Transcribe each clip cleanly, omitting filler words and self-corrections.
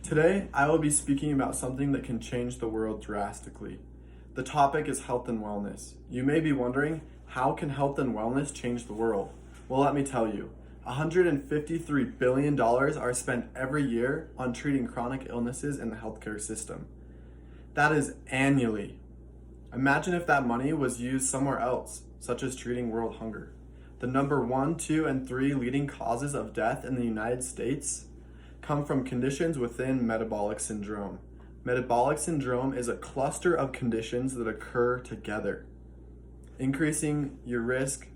Today, I will be speaking about something that can change the world drastically. The topic is health and wellness. You may be wondering, how can health and wellness change the world? Well, let me tell you. $153 billion are spent every year on treating chronic illnesses in the healthcare system. That is annually. Imagine if that money was used somewhere else, such as treating world hunger. The number 1, 2, and 3 leading causes of death in the United States come from conditions within metabolic syndrome. Metabolic syndrome is a cluster of conditions that occur together, increasing your risk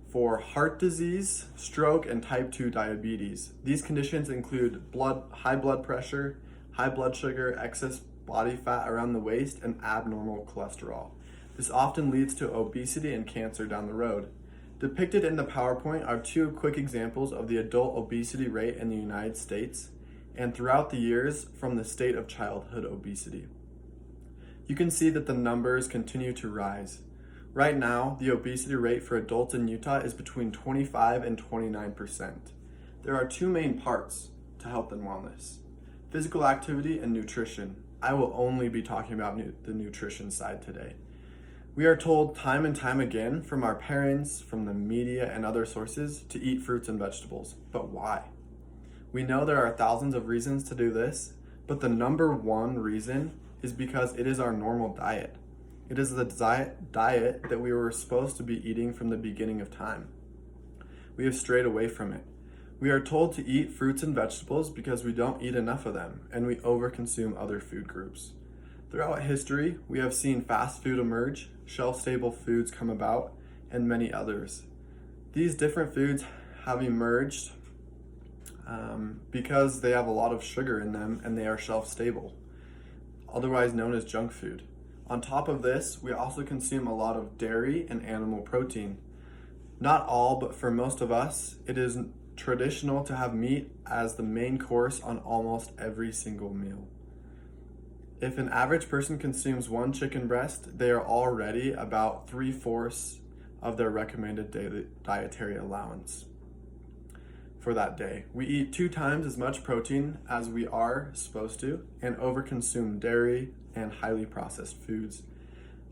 for heart disease, stroke, and type 2 diabetes. These conditions include high blood pressure, high blood sugar, excess body fat around the waist, and abnormal cholesterol. This often leads to obesity and cancer down the road. Depicted in the PowerPoint are 2 quick examples of the adult obesity rate in the United States and throughout the years from the state of childhood obesity. You can see that the numbers continue to rise. Right now, the obesity rate for adults in Utah is between 25 and 29%. There are 2 main parts to health and wellness: physical activity and nutrition. I will only be talking about the nutrition side today. We are told time and time again from our parents, from the media, and other sources to eat fruits and vegetables. But why? We know there are thousands of reasons to do this, but the number 1 reason is because it is our normal diet. It is the diet that we were supposed to be eating from the beginning of time. We have strayed away from it. We are told to eat fruits and vegetables because we don't eat enough of them, and we overconsume other food groups. Throughout history, we have seen fast food emerge, shelf-stable foods come about, and many others. These different foods have emerged because they have a lot of sugar in them and they are shelf-stable, otherwise known as junk food. On top of this, we also consume a lot of dairy and animal protein. Not all, but for most of us, it is traditional to have meat as the main course on almost every single meal. If an average person consumes 1 chicken breast, they are already about 3/4 of their recommended daily dietary allowance for that day. We eat 2 times as much protein as we are supposed to and overconsume dairy and highly processed foods.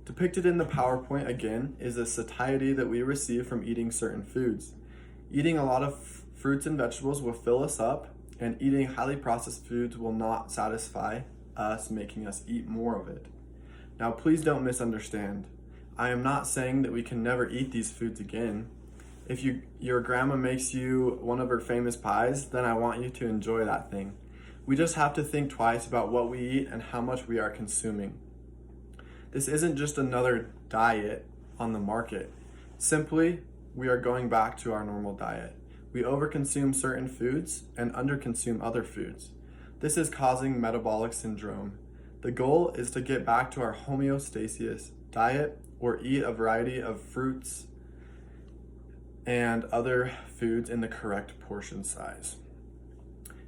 Depicted in the PowerPoint again is the satiety that we receive from eating certain foods. Eating a lot of fruits and vegetables will fill us up, and eating highly processed foods will not satisfy us, making us eat more of it. Now, please don't misunderstand. I am not saying that we can never eat these foods again. If your grandma makes you one of her famous pies, then I want you to enjoy that thing. We just have to think twice about what we eat and how much we are consuming. This isn't just another diet on the market. Simply, we are going back to our normal diet. We overconsume certain foods and underconsume other foods. This is causing metabolic syndrome. The goal is to get back to our homeostasis diet or eat a variety of fruits and other foods in the correct portion size.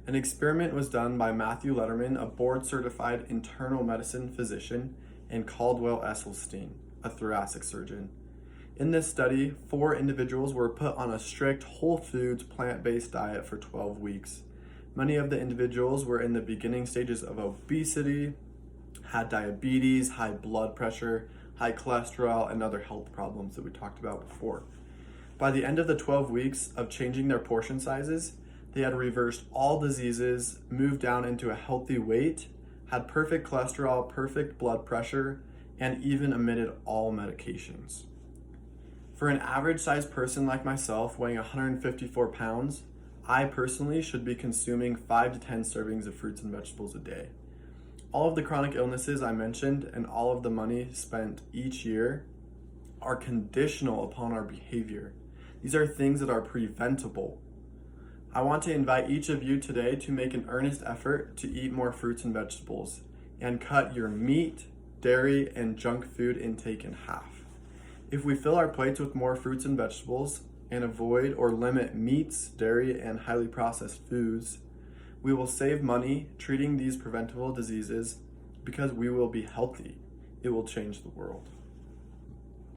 An experiment was done by Matthew Letterman, a board-certified internal medicine physician, and Caldwell Esselstyn, a thoracic surgeon. In this study, 4 individuals were put on a strict whole foods plant-based diet for 12 weeks. Many of the individuals were in the beginning stages of obesity, had diabetes, high blood pressure, high cholesterol, and other health problems that we talked about before. By the end of the 12 weeks of changing their portion sizes, they had reversed all diseases, moved down into a healthy weight, had perfect cholesterol, perfect blood pressure, and even omitted all medications. For an average sized person like myself, weighing 154 pounds, I personally should be consuming 5 to 10 servings of fruits and vegetables a day. All of the chronic illnesses I mentioned and all of the money spent each year are conditional upon our behavior. These are things that are preventable. I want to invite each of you today to make an earnest effort to eat more fruits and vegetables and cut your meat, dairy, and junk food intake in half. If we fill our plates with more fruits and vegetables and avoid or limit meats, dairy, and highly processed foods, we will save money treating these preventable diseases because we will be healthy. It will change the world.